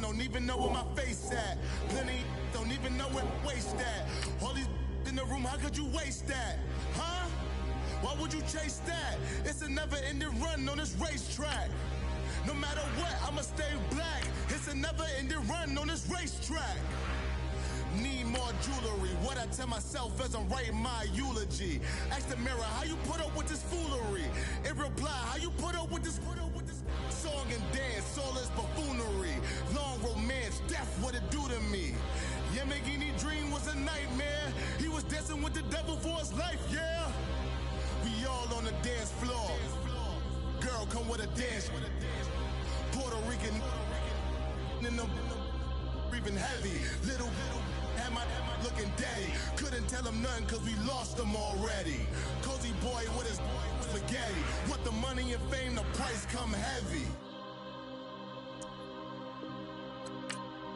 don't even know where my face at. Plenty don't even know where to waste at. All these in the room, how could you waste that? Huh? Why would you chase that? It's a never-ending run on this racetrack. No matter what, I'ma stay black. It's a never-ending run on this racetrack. Need more jewelry. What I tell myself as I'm writing my eulogy. Ask the mirror, how you put up with this foolery? It reply, how you put up with this song and dance, soulless buffoonery. Long romance, death, what it do to me? Yamagini dream was a nightmare. He was dancing with the devil for his life, yeah. We all on the dance floor. Girl, come with a dance. Puerto Rican in the breathing heavy. Little had my looking daddy. Couldn't tell him nothing cause we lost him already. Cozy boy with his spaghetti. With the money and fame, the price come heavy.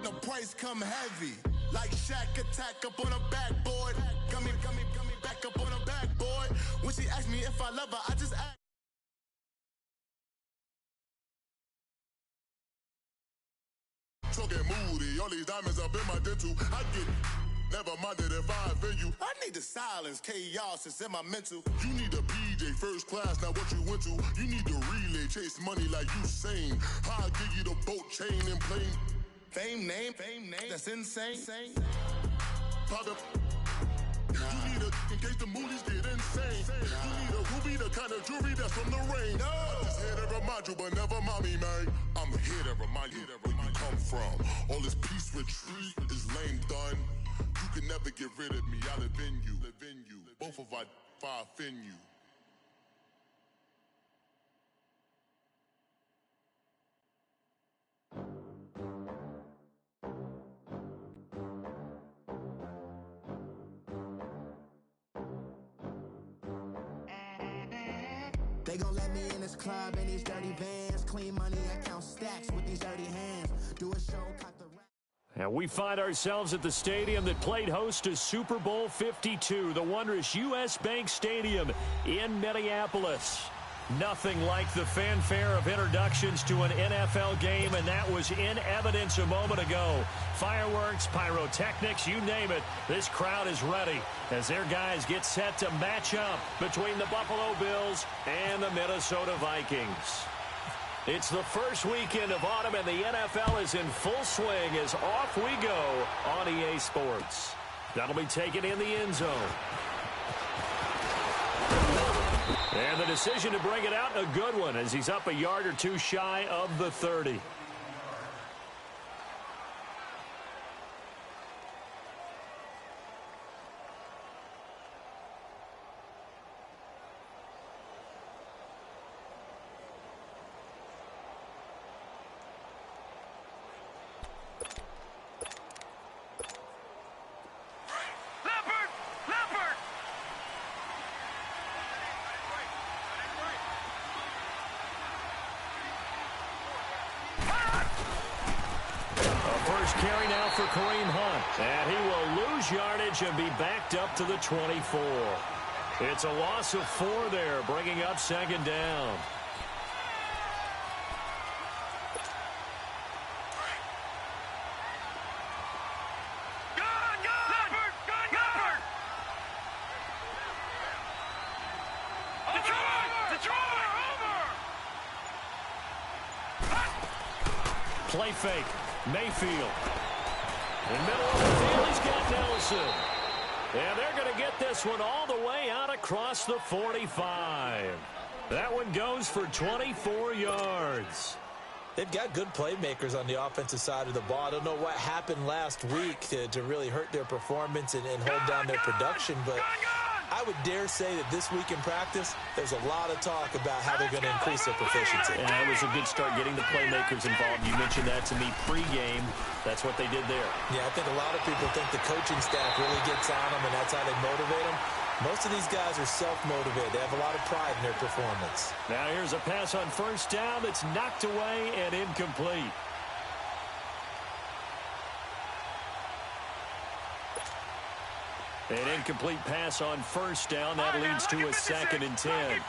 The price come heavy. Like Shaq attack up on a backboard. Got me back up on a backboard. When she asked me if I love her, I just asked. Talking moody, all these diamonds up in my dental. I get never minded if I offend you. I need the silence, chaos is in my mental. You need a PJ first class, not what you went to. You need to relay, chase money like you sane. I'll give you the boat chain and plane. Fame name, that's insane. Pop up. You need a in case the movies get insane. You need a ruby, the kind of jewelry that's from the rain. No. I'm just here to remind you, but never mommy, man. I'm here to remind you where you come from. All this peace retreat is lame done. You can never get rid of me. I live in you. Both of our fire offend you. They gon' let me in this club in these dirty vans. Clean money, I count stacks with these dirty hands. Do a show, cut the rap. And we find ourselves at the stadium that played host to Super Bowl 52, the wondrous U.S. Bank Stadium in Minneapolis. Nothing like the fanfare of introductions to an NFL game, and that was in evidence a moment ago. Fireworks, pyrotechnics, you name it. This crowd is ready as their guys get set to match up between the Buffalo Bills and the Minnesota Vikings. It's the first weekend of autumn, and the NFL is in full swing as off we go on EA Sports. That'll be taken in the end zone. And the decision to bring it out, a good one, as he's up a yard or two shy of the 30. Carry now for Kareem Hunt, and he will lose yardage and be backed up to the 24. It's a loss of 4 there, bringing up second down. Play fake. Mayfield. In the middle of the field, he's got Nelson. And they're going to get this one all the way out across the 45. That one goes for 24 yards. They've got good playmakers on the offensive side of the ball. I don't know what happened last week to really hurt their performance and hold down their production, but I would dare say that this week in practice, there's a lot of talk about how they're going to increase their proficiency. And that was a good start getting the playmakers involved. You mentioned that to me pregame. That's what they did there. Yeah, I think a lot of people think the coaching staff really gets on them, and that's how they motivate them. Most of these guys are self-motivated. They have a lot of pride in their performance. Now here's a pass on first down that's knocked away and incomplete. An incomplete pass on first down. That leads to a 2nd and 10.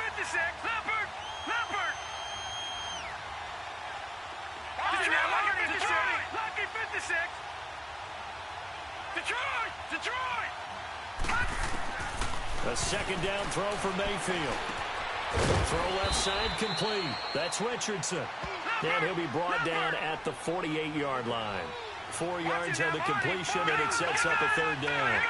A second down throw for Mayfield. Throw left side complete. That's Richardson. And he'll be brought down at the 48-yard line. 4 yards on the completion, and it sets up a third down.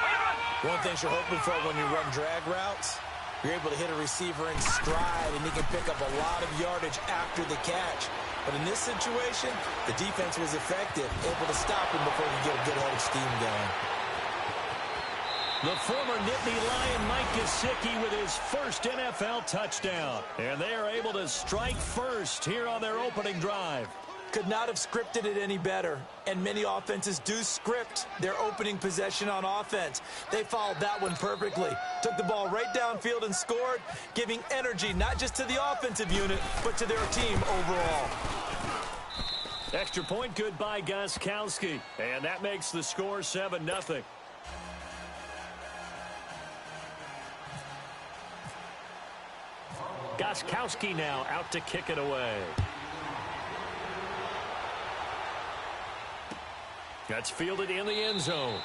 One thing you're hoping for when you run drag routes, you're able to hit a receiver in stride, and he can pick up a lot of yardage after the catch. But in this situation, the defense was effective, able to stop him before he get a good head of steam going. The former Nittany Lion Mike Gesicki with his first NFL touchdown. And they are able to strike first here on their opening drive. Could not have scripted it any better. And many offenses do script their opening possession on offense. They followed that one perfectly. Took the ball right downfield and scored, giving energy not just to the offensive unit, but to their team overall. Extra point good by Gostkowski. And that makes the score 7-0. Gostkowski now out to kick it away. That's fielded in the end zone.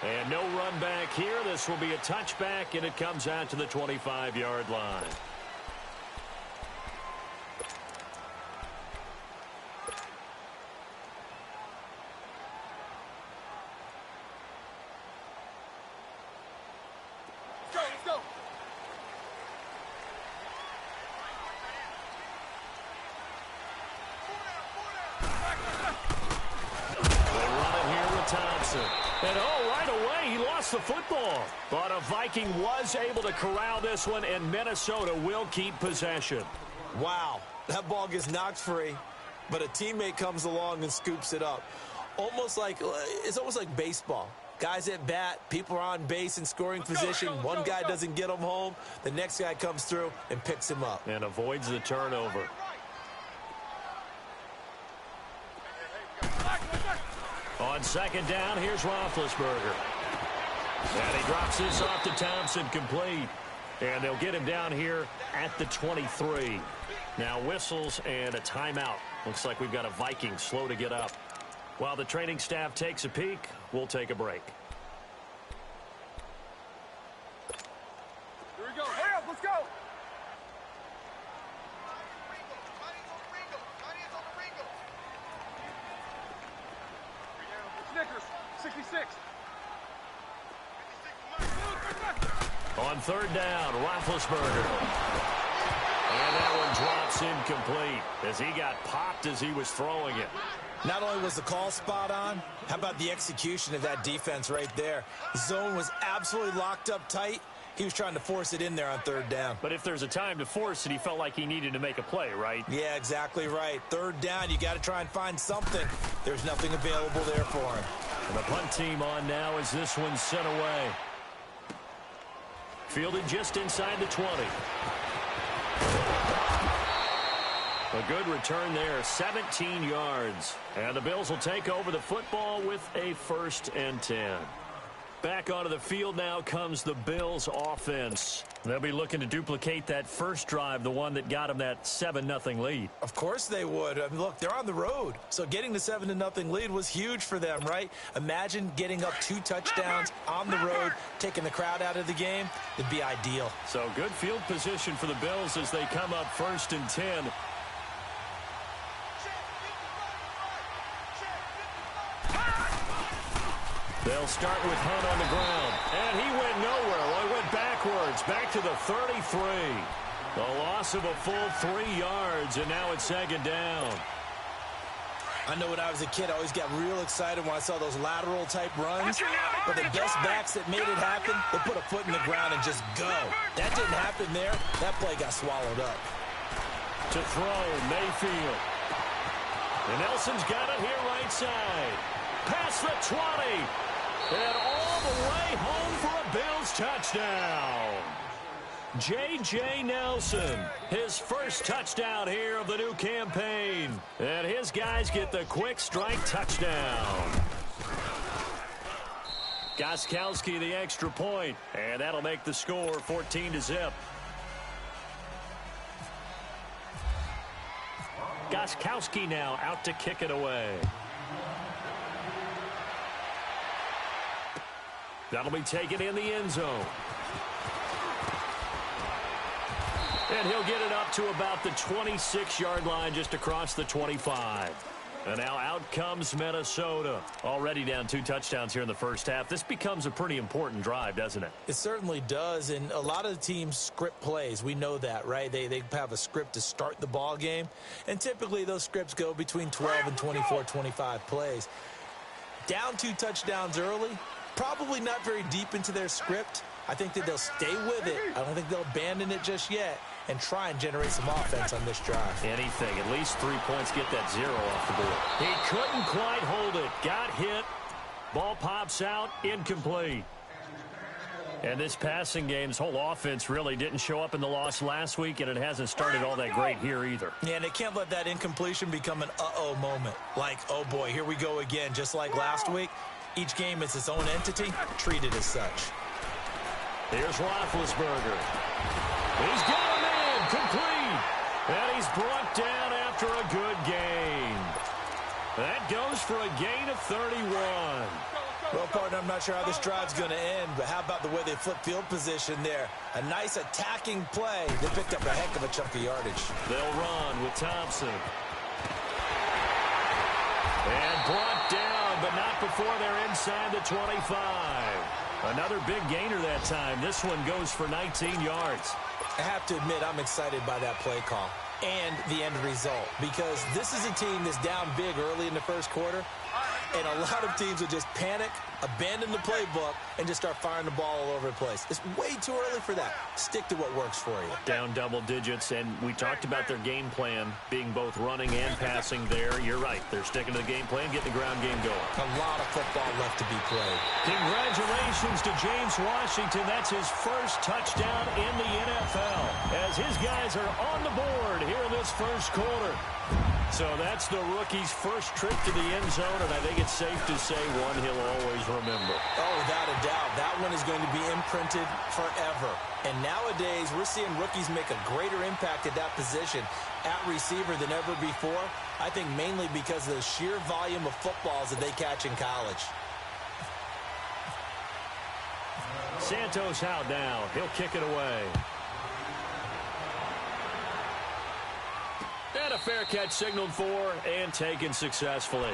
And no run back here. This will be a touchback, and it comes out to the 25-yard line. Let's go. Thompson. And right away, he lost the football. But a Viking was able to corral this one, and Minnesota will keep possession. Wow, that ball gets knocked free, but a teammate comes along and scoops it up. It's almost like baseball. Guys at bat, people are on base in scoring position. One guy doesn't get him home. The next guy comes through and picks him up. And avoids the turnover. On second down, here's Roethlisberger. And he drops this off to Thompson, complete. And they'll get him down here at the 23. Now whistles and a timeout. Looks like we've got a Viking slow to get up. While the training staff takes a peek, we'll take a break. Here we go. Hurry up, let's go. Snickers, 66. On third down, Roethlisberger. And that one drops incomplete as he got popped as he was throwing it. Not only was the call spot on, how about the execution of that defense right there? The zone was absolutely locked up tight. He was trying to force it in there on third down. But if there's a time to force it, he felt like he needed to make a play, right? Yeah, exactly right. Third down, you got to try and find something. There's nothing available there for him. And the punt team on now as this one's sent away. Fielded just inside the 20. A good return there, 17 yards. And the Bills will take over the football with a 1st and 10. Back onto the field now comes the Bills offense. They'll be looking to duplicate that first drive, the one that got them that 7-0 lead. Of course they would. I mean, look, they're on the road. So getting the 7-0 lead was huge for them, right? Imagine getting up 2 touchdowns on the road, taking the crowd out of the game. It'd be ideal. So good field position for the Bills as they come up 1st and 10. They'll start with Hunt on the ground. And he went nowhere. Well, he went backwards, back to the 33. A loss of a full 3 yards, and now it's 2nd down. I know when I was a kid, I always got real excited when I saw those lateral-type runs. But the best backs that made it happen, they put a foot in the ground and just go. That didn't happen there. That play got swallowed up. To throw, Mayfield. And Nelson's got it here right side. Past the 20. And all the way home for a Bills touchdown. J.J. Nelson, his first touchdown here of the new campaign. And his guys get the quick strike touchdown. Gostkowski the extra point, and that'll make the score 14-0. Gostkowski now out to kick it away. That'll be taken in the end zone. And he'll get it up to about the 26-yard line, just across the 25. And now out comes Minnesota. Already down 2 touchdowns here in the first half. This becomes a pretty important drive, doesn't it? It certainly does, and a lot of the teams script plays. We know that, right? They have a script to start the ball game, and typically those scripts go between 12 and 24, 25 plays. Down 2 touchdowns early, probably not very deep into their script. I think that they'll stay with it. I don't think they'll abandon it just yet and try and generate some offense on this drive. Anything. At least 3 points, get that 0 off the board. He couldn't quite hold it. Got hit. Ball pops out. Incomplete. And this passing game's whole offense really didn't show up in the loss last week, and it hasn't started all that great here either. Yeah, and they can't let that incompletion become an uh-oh moment. Like, oh boy, here we go again, just like last week. Each game is its own entity. Treat it as such. Here's Roethlisberger. He's got him in, complete. And he's brought down after a good gain. That goes for a gain of 31. Well, partner, I'm not sure how this drive's going to end, but how about the way they flip field position there? A nice attacking play. They picked up a heck of a chunk of yardage. They'll run with Thompson. And brought down, but not before they're inside the 25. Another big gainer that time. This one goes for 19 yards. I have to admit, I'm excited by that play call and the end result, because this is a team that's down big early in the first quarter, and a lot of teams will just panic, abandon the playbook, and just start firing the ball all over the place. It's way too early for that. Stick to what works for you. Down double digits, and we talked about their game plan being both running and passing there. You're right. They're sticking to the game plan, getting the ground game going. A lot of football left to be played. Congratulations to James Washington. That's his first touchdown in the NFL, as his guys are on the board here in this first quarter. So that's the rookie's first trip to the end zone, and I think it's safe to say one he'll always remember. Oh, without a doubt. That one is going to be imprinted forever. And nowadays, we're seeing rookies make a greater impact at that position at receiver than ever before. I think mainly because of the sheer volume of footballs that they catch in college. Santos out now. He'll kick it away. And a fair catch signaled for and taken successfully.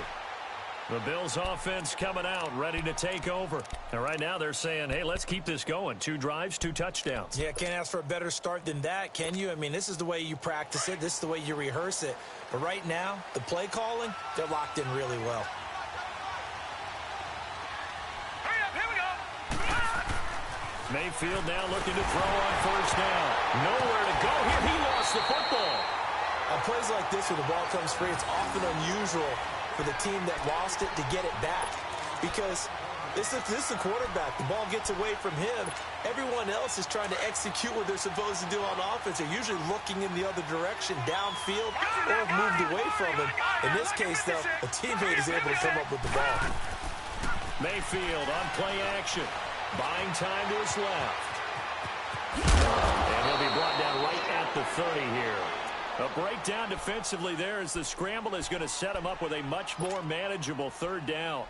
The Bills offense coming out, ready to take over. And right now they're saying, hey, let's keep this going. 2 drives, 2 touchdowns. Yeah, can't ask for a better start than that, can you? I mean, this is the way you practice it. This is the way you rehearse it. But right now, the play calling, they're locked in really well. Hurry up, here we go. Mayfield now looking to throw on first down. Nowhere to go here. He lost the football. On plays like this, when the ball comes free, it's often unusual for the team that lost it to get it back, because this is the quarterback. The ball gets away from him. Everyone else is trying to execute what they're supposed to do on offense. They're usually looking in the other direction, downfield, or have moved away from him. In this case, though, a teammate is able to come up with the ball. Mayfield on play action, buying time to his left. And he'll be brought down right at the 30 here. A breakdown defensively there, as the scramble is going to set him up with a much more manageable 3rd down.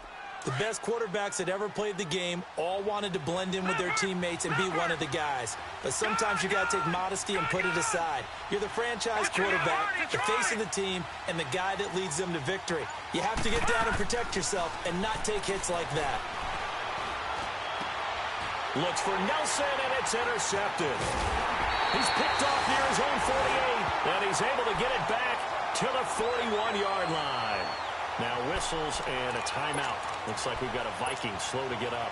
The best quarterbacks that ever played the game all wanted to blend in with their teammates and be one of the guys. But sometimes you got to take modesty and put it aside. You're the franchise quarterback, the face of the team, and the guy that leads them to victory. You have to get down and protect yourself and not take hits like that. Looks for Nelson, and it's intercepted. He's picked off near his own 48, and he's able to get it back to the 41-yard line. Now whistles and a timeout. Looks like we've got a Viking slow to get up.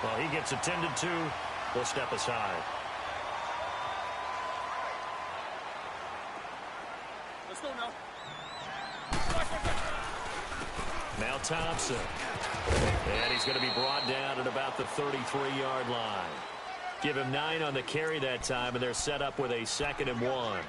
Well, he gets attended to. We'll step aside. Let's go now. Now Thompson. And he's going to be brought down at about the 33-yard line. Give him 9 on the carry that time, and they're set up with a 2nd and 1.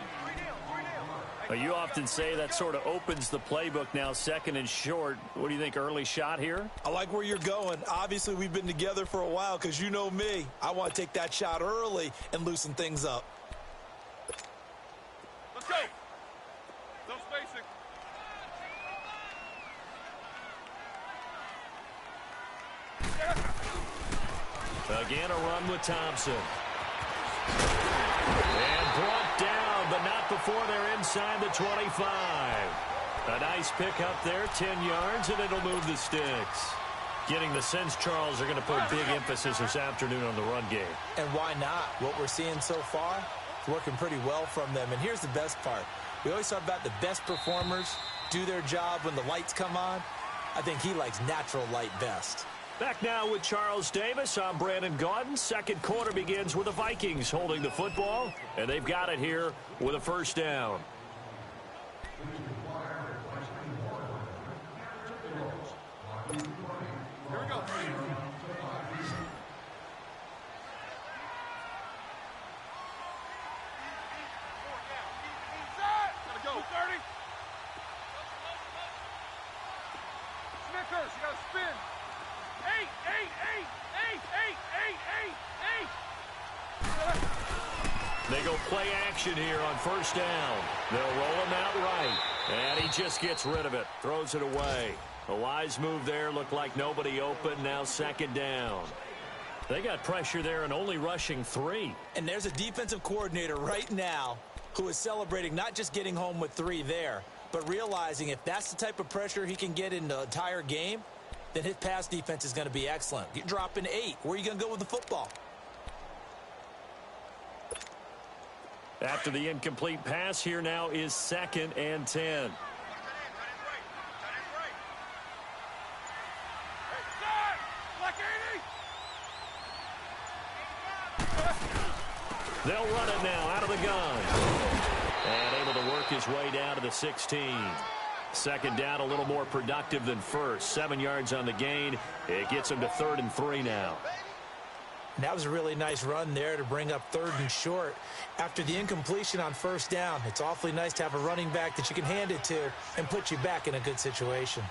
You often say that sort of opens the playbook now, 2nd and short. What do you think, early shot here? I like where you're going. Obviously, we've been together for a while, because you know me. I want to take that shot early and loosen things up. Let's go. No spacing. Again, a run with Thompson. And brought down before they're inside the 25. A nice pick up there, 10 yards, and it'll move the sticks. Getting the sense Charles are going to put big emphasis this afternoon on the run game. And why not? What we're seeing so far is working pretty well from them. And here's the best part. We always talk about the best performers do their job when the lights come on. I think he likes natural light best. Back now with Charles Davis. I'm Brandon Gaudin. Second quarter begins with the Vikings holding the football, and they've got it here with a first down. Here we go. Gotta go. 30. Snickers, you gotta spin. 8. They go play action here on first down. They'll roll him out right, and he just gets rid of it, throws it away. A wise move there, looked like nobody open, now second down. They got pressure there and only rushing 3. And there's a defensive coordinator right now who is celebrating not just getting home with 3 there, but realizing if that's the type of pressure he can get in the entire game, then his pass defense is going to be excellent. You're dropping 8. Where are you going to go with the football? After the incomplete pass, here now is 2nd and 10. They'll run it now out of the gun. And able to work his way down to the 16. Second down, a little more productive than first. 7 yards on the gain. It gets him to 3rd and 3 now. And that was a really nice run there to bring up 3rd and short. After the incompletion on first down, it's awfully nice to have a running back that you can hand it to and put you back in a good situation.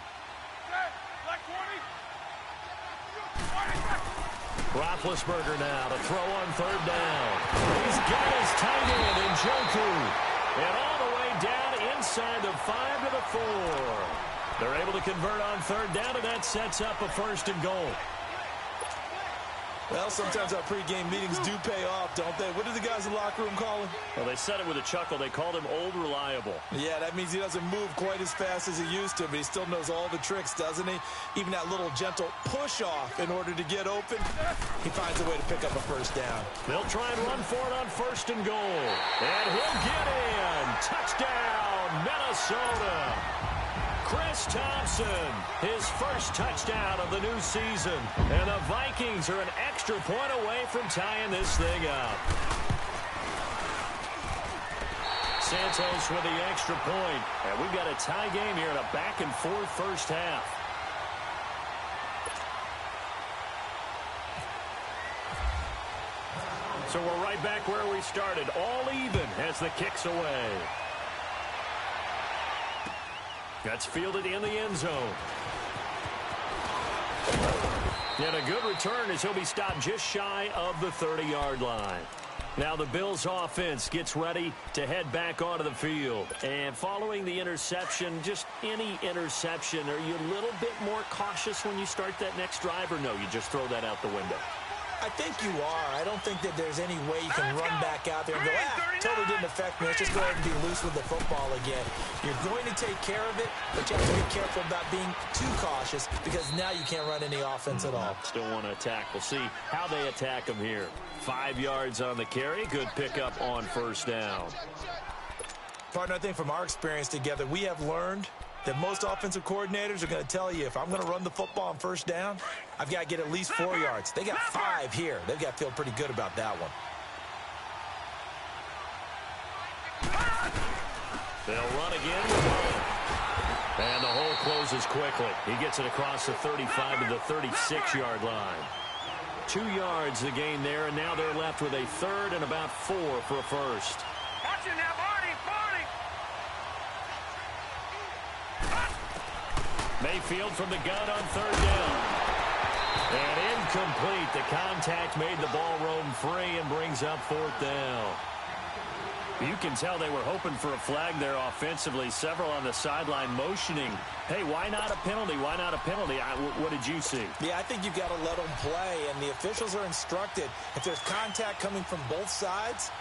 Roethlisberger now to throw on 3rd down. He's got his tight end in Njoku. And all the way down inside the 5 to the 4. They're able to convert on 3rd down, and that sets up a 1st and goal. Well, sometimes our pregame meetings do pay off, don't they? What do the guys in the locker room call him? Well, they said it with a chuckle. They called him Old Reliable. Yeah, that means he doesn't move quite as fast as he used to, but he still knows all the tricks, doesn't he? Even that little gentle push-off in order to get open, he finds a way to pick up a 1st down. They'll try and run for it on 1st and goal. And he'll get in. Touchdown, Minnesota. Chris Thompson, his first touchdown of the new season. And the Vikings are an extra point away from tying this thing up. Santos with the extra point. And we've got a tie game here in a back-and-forth first half. So we're right back where we started. All even as the kick's away. That's fielded in the end zone. And a good return as he'll be stopped just shy of the 30-yard line. Now the Bills offense gets ready to head back onto the field. And following the interception, just any interception, are you a little bit more cautious when you start that next drive, or no, you just throw that out the window? I think you are. I don't think that there's any way you can run back out there and go, totally didn't affect me. Let's just go ahead and be loose with the football again. You're going to take care of it, but you have to be careful about being too cautious because now you can't run any offense at all. Still want to attack. We'll see how they attack him here. 5 yards on the carry. Good pickup on 1st down. Partner, I think from our experience together, we have learned that most offensive coordinators are going to tell you if I'm going to run the football on 1st down, I've got to get at least 4 yards. They got 5 here. They've got to feel pretty good about that one. They'll run again with Mullen. And the hole closes quickly. He gets it across the 35 to the 36-yard line. 2 yards the gain there, and now they're left with a 3rd and about 4 for a 1st. Watch it now, Barney! Mayfield from the gun on 3rd down. And incomplete. The contact made the ball roam free and brings up 4th down. You can tell they were hoping for a flag there offensively. Several on the sideline motioning, hey, why not a penalty? Why not a penalty? What did you see? Yeah, I think you've got to let them play, and the officials are instructed if there's contact coming from both sides,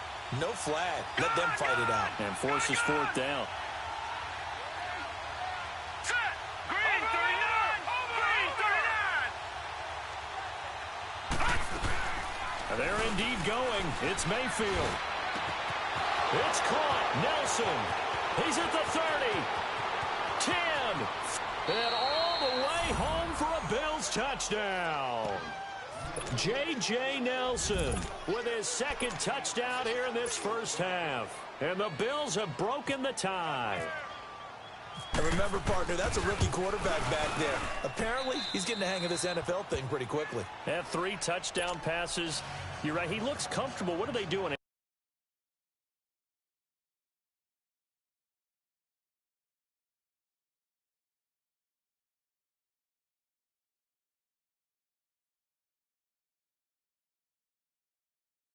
No flag. Let them fight it out. And forces fourth down. Set. Green 39. Green 39. And they're indeed going. It's Mayfield. It's caught. Nelson. He's at the 30. 10. And all the way home for a Bills touchdown. J.J. Nelson with his second touchdown here in this first half. And the Bills have broken the tie. And remember, partner, that's a rookie quarterback back there. Apparently, he's getting the hang of this NFL thing pretty quickly. At 3 touchdown passes. You're right. He looks comfortable. What are they doing?